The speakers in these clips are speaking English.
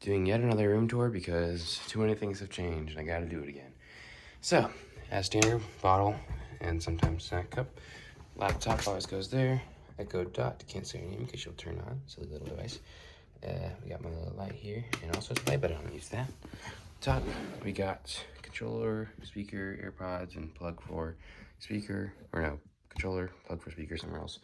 doing yet another room tour because too many things have changed and I gotta do it again. So, as standard, bottle and sometimes snack cup. Laptop always goes there. Echo Dot, can't say her name because she'll turn on, so the little device. We got my little light here, and also it's light, but I don't use that. Top, we got controller, speaker, AirPods, and plug for speaker, or no, controller, plug for speaker somewhere else.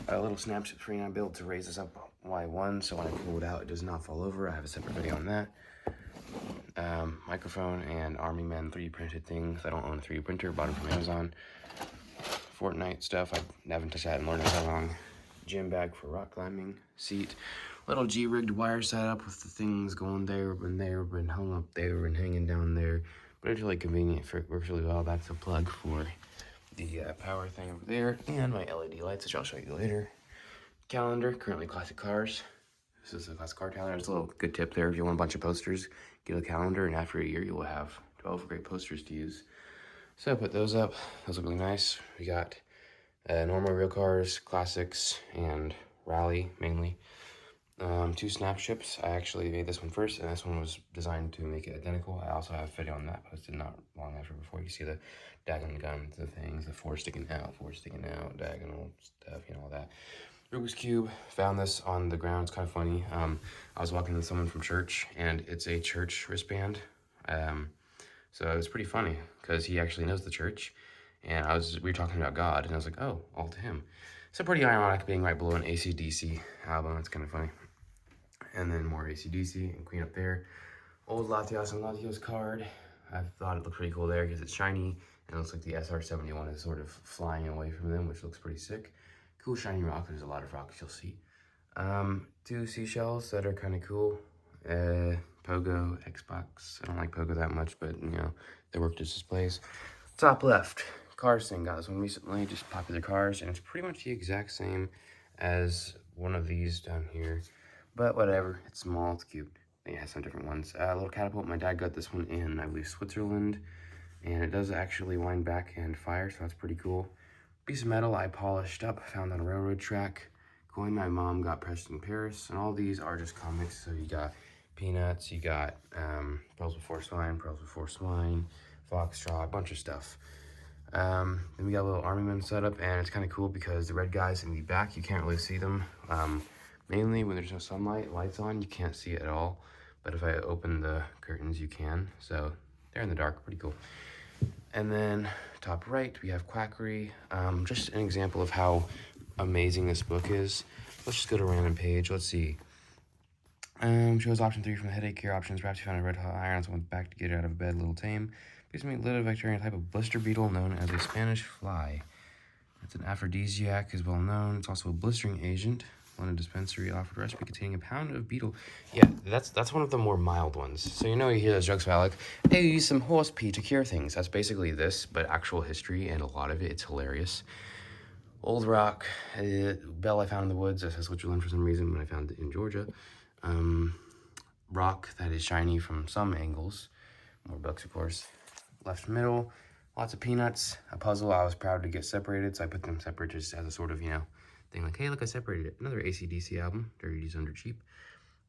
A little snapshot screen I built to raise this up Y1, so when I pull it out, it does not fall over. I have a separate video on that. Microphone and Army Men 3D printed things. I don't own a 3D printer, bought them from Amazon. Fortnite stuff, I haven't touched that in Lord knows how long. Gym bag for rock climbing. Seat. Little G-rigged wire setup with the things going there, been hung up there, and hanging down there. But it's really convenient, it works really well. That's a plug for the power thing over there. And my LED lights, which I'll show you later. Calendar, currently Classic Cars. This is a Classic Car calendar. There's a little good tip there. If you want a bunch of posters, get a calendar, and after a year, you will have 12 great posters to use. So I put those up. Those look really nice. We got normal real cars, classics, and rally mainly. 2 snap ships. I actually made this one first, and this one was designed to make it identical. I also have a video on that posted not long after before. You see the dagon guns, the things, the four sticking out, diagonal stuff, you know, all that. Rubik's Cube, found this on the ground. It's kind of funny. I was walking with someone from church, and it's a church wristband. So it was pretty funny because he actually knows the church, and we were talking about God, and I was like, oh, all to him. So pretty ironic being right below an AC/DC album. That's kind of funny. And then more AC/DC and Queen up there. Old Latios and Latios card. I thought it looked pretty cool there because it's shiny, and it looks like the SR-71 is sort of flying away from them, which looks pretty sick. Cool shiny rock. There's a lot of rocks you'll see. 2 seashells that are kind of cool. Pogo, Xbox. I don't like Pogo that much, but you know, they work as displays. Top left, Cars thing. Got this one recently, just popular cars, and it's pretty much the exact same as one of these down here. But whatever, it's small, it's cute. It has some different ones. A little catapult. My dad got this one in, I believe, Switzerland, and it does actually wind back and fire, so that's pretty cool. Piece of metal I polished up, found on a railroad track. Coin my mom got pressed in Paris, and all these are just comics. So you got Peanuts, you got Pearls Before Swine, Foxtrot, a bunch of stuff. Then we got a little Army Men setup, and it's kind of cool because the red guys in the back, you can't really see them. Mainly when there's no sunlight, lights on, you can't see it at all. But if I open the curtains, you can. So they're in the dark, pretty cool. And then top right, we have Quackery. Just an example of how amazing this book is. Let's just go to a random page. Let's see. Shows option 3 from the headache care options. Perhaps you found a red hot iron on someone's back to get it out of bed. Little tame. Gives me a little Victorian type of blister beetle known as a Spanish fly. It's an aphrodisiac, is well known. It's also a blistering agent. London dispensary offered a recipe containing a pound of beetle. Yeah, that's one of the more mild ones. So you know you hear those jokes about like, hey, use some horse pee to cure things. That's basically this, but actual history, and a lot of it's hilarious. Old rock, bell I found in the woods. That says Switzerland for some reason, but I found it in Georgia. Rock that is shiny from some angles. More books, of course. Left middle, lots of peanuts. A puzzle I was proud to get separated, so I put them separate just as a sort of, you know, thing like, hey, look, I separated it. Another AC/DC album, Dirty D's Under Cheap.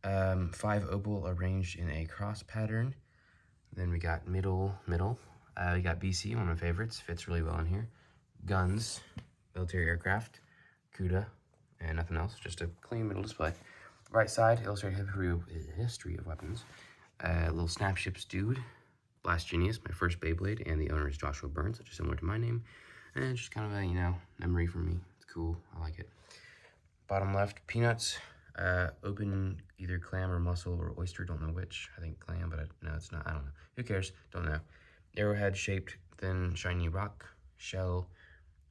5 opal arranged in a cross pattern. Then we got middle. We got BC, one of my favorites. Fits really well in here. Guns, military aircraft, CUDA, and nothing else. Just a clean middle display. Right side, illustrated history of weapons. Little Snapships dude. Blast Genius, my first Beyblade, and the owner is Joshua Burns, which is similar to my name. And it's just kind of a, you know, memory for me. It's cool. I like it. Bottom left, Peanuts. Open either clam or mussel or oyster. Don't know which. I think clam, but no, it's not. I don't know. Who cares? Don't know. Arrowhead shaped thin shiny rock. Shell.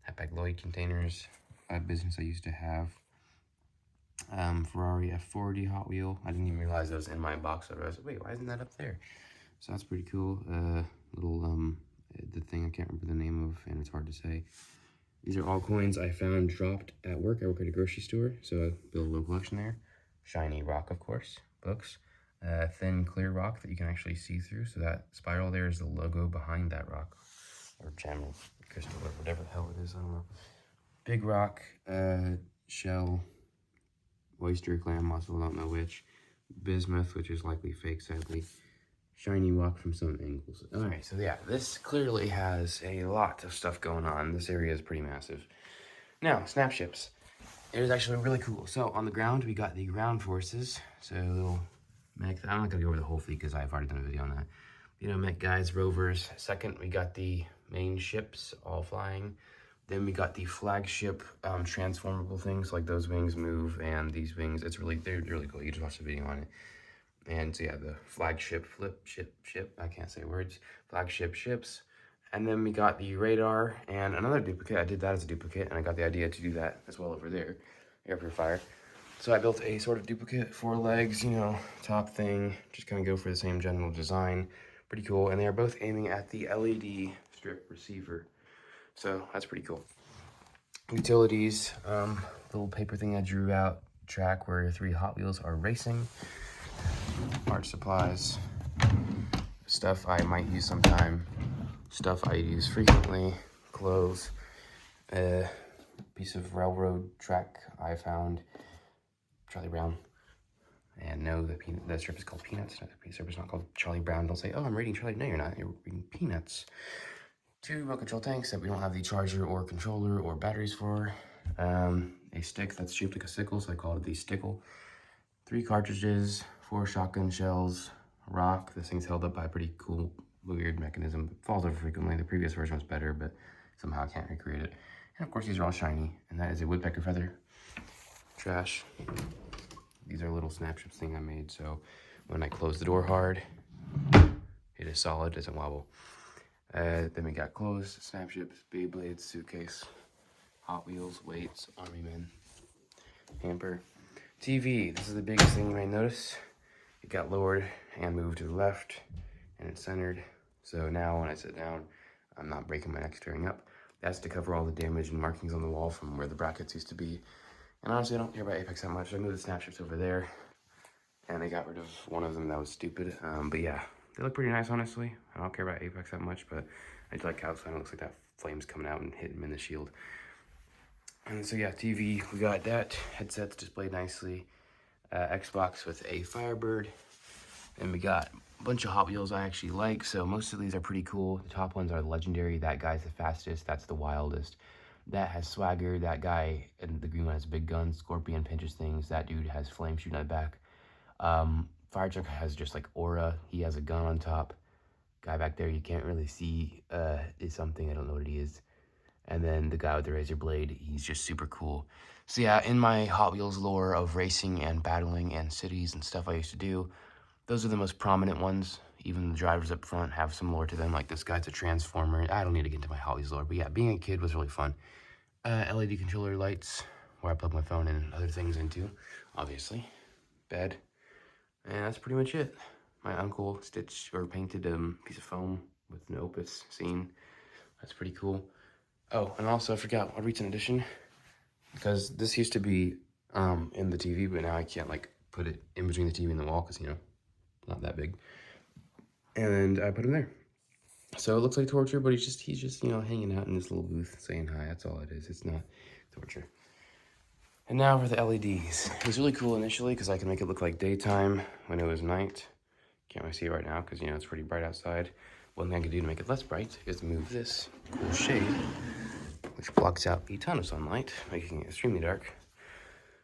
Hapag-Lloyd containers. A business I used to have. Ferrari F40 Hot Wheel. I didn't even realize that was in my box. I was like, wait, why isn't that up there? So that's pretty cool. Little, the thing I can't remember the name of, and it's hard to say. These are all coins I found dropped at work. I work at a grocery store, so I built a little collection there. Shiny rock, of course. Books. Thin, clear rock that you can actually see through. So that spiral there is the logo behind that rock. Or gem or crystal or whatever the hell it is. I don't know. Big rock, shell, oyster, clam, mussel, don't know which. bismuth, which is likely fake, sadly. Shiny walk from some angles. Alright, so yeah, this clearly has a lot of stuff going on. This area is pretty massive. Now, snap ships. It is actually really cool. So on the ground, we got the ground forces. So little mech. I'm not gonna go over the whole fleet because I've already done a video on that. You know, mech guys, rovers. Second, we got the main ships all flying. Then we got the flagship transformable things, like those wings move and these wings. They're really cool. You just watch the video on it. And so yeah, the flagship ship, I can't say words, flagship ships. And then we got the radar and another duplicate. I did that as a duplicate, and I got the idea to do that as well over there, air purifier. So I built a sort of duplicate, 4 legs, you know, top thing, just kind of go for the same general design. Pretty cool, and they are both aiming at the LED strip receiver. So that's pretty cool. Utilities, little paper thing I drew out, track where 3 Hot Wheels are racing. Art supplies, stuff I might use sometime, stuff I use frequently, clothes, a piece of railroad track I found, Charlie Brown. And no, the strip is called Peanuts. The strip is not called Charlie Brown. Don't say, oh, I'm reading Charlie. No, you're not. You're reading Peanuts. 2 remote control tanks that we don't have the charger or controller or batteries for. A stick that's shaped like a sickle, so I call it the stickle. 3 cartridges, 4 shotgun shells, rock. This thing's held up by a pretty cool, weird mechanism. It falls over frequently. The previous version was better, but somehow I can't recreate it. And of course, these are all shiny. And that is a woodpecker feather. Trash. These are little snap ships thing I made, so when I close the door hard, it is solid, doesn't wobble. Then we got clothes, snap ships, Beyblades, suitcase, Hot Wheels, weights, army men, hamper. TV, this is the biggest thing you may notice. It got lowered and moved to the left, and it's centered. So now when I sit down, I'm not breaking my neck staring up. That's to cover all the damage and markings on the wall from where the brackets used to be. And honestly, I don't care about Apex that much. I moved the snap ships over there, and they got rid of one of them that was stupid. But yeah, they look pretty nice, honestly. I don't care about Apex that much, but I do like how it looks like that flame's coming out and hitting him in the shield. And so yeah, TV, we got that. Headsets displayed nicely. Xbox with a Firebird. And we got a bunch of Hot Wheels I actually like, so most of these are pretty cool. The top ones are legendary. That guy's the fastest. That's the wildest. That has swagger. That guy, and the green one has big guns. Scorpion pinches things. That dude has flame shooting at the back. Fire truck has just like aura. He has a gun on top. Guy back there you can't really see is something. I don't know what he is. And then the guy with the razor blade, he's just super cool. So yeah, in my Hot Wheels lore of racing and battling and cities and stuff I used to do, those are the most prominent ones. Even the drivers up front have some lore to them, like this guy's a transformer. I don't need to get into my Hot Wheels lore, but yeah, being a kid was really fun. LED controller lights, where I plug my phone and other things into, obviously. Bed. And that's pretty much it. My uncle stitched or painted a piece of foam with an Opus scene. That's pretty cool. Oh, and also I forgot, a recent addition, because this used to be in the TV, but now I can't like put it in between the TV and the wall because, you know, not that big. And I put him there. So it looks like torture, but he's just, you know, hanging out in this little booth saying hi. That's all it is. It's not torture. And now for the LEDs. It was really cool initially because I could make it look like daytime when it was night. Can't really see it right now because, you know, it's pretty bright outside. One thing I could do to make it less bright is move this cool shade, which blocks out a ton of sunlight, making it extremely dark.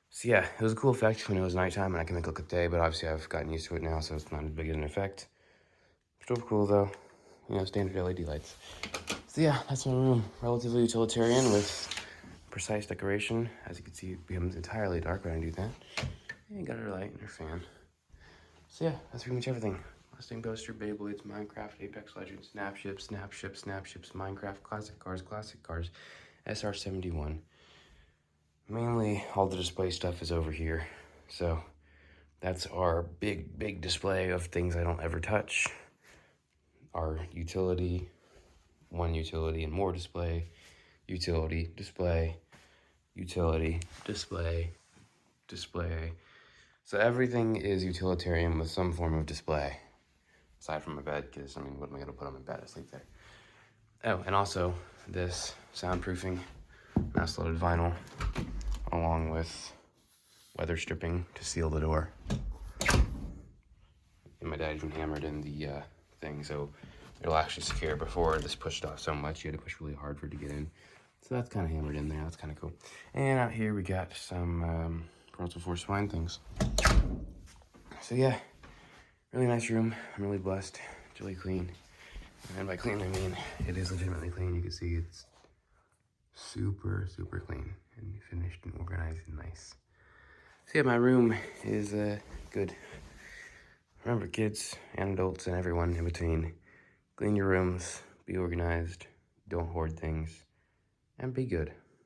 So yeah, it was a cool effect when it was nighttime and I can make it look like day, but obviously I've gotten used to it now, so it's not as big an effect. Still cool though, you know, standard LED lights. So yeah, that's my room. Relatively utilitarian with precise decoration. As you can see, it becomes entirely dark when I do that. And got our light and our fan. So yeah, that's pretty much everything. Listing poster, Beyblades, Minecraft, Apex Legends, Snap Ships, Minecraft, Classic Cars, SR-71. Mainly, all the display stuff is over here. So, that's our big display of things I don't ever touch. Our utility, one utility and more display, utility, display, utility, display. So everything is utilitarian with some form of display. Aside from my bed, because, I mean, what am I going to put on my bed? I sleep there. Oh, and also this soundproofing, mass-loaded vinyl, along with weather stripping to seal the door. and my dad even hammered in the thing, so it'll actually secure. Before, this pushed off so much, you had to push really hard for it to get in. So that's kind of hammered in there. That's kind of cool. And out here we got some Parental Force Wine things. So yeah, really nice room. I'm really blessed. It's really clean. And by clean, I mean it is legitimately clean. You can see it's super, super clean and finished and organized and nice. So yeah, my room is good. Remember, kids and adults and everyone in between, clean your rooms, be organized, don't hoard things, and be good.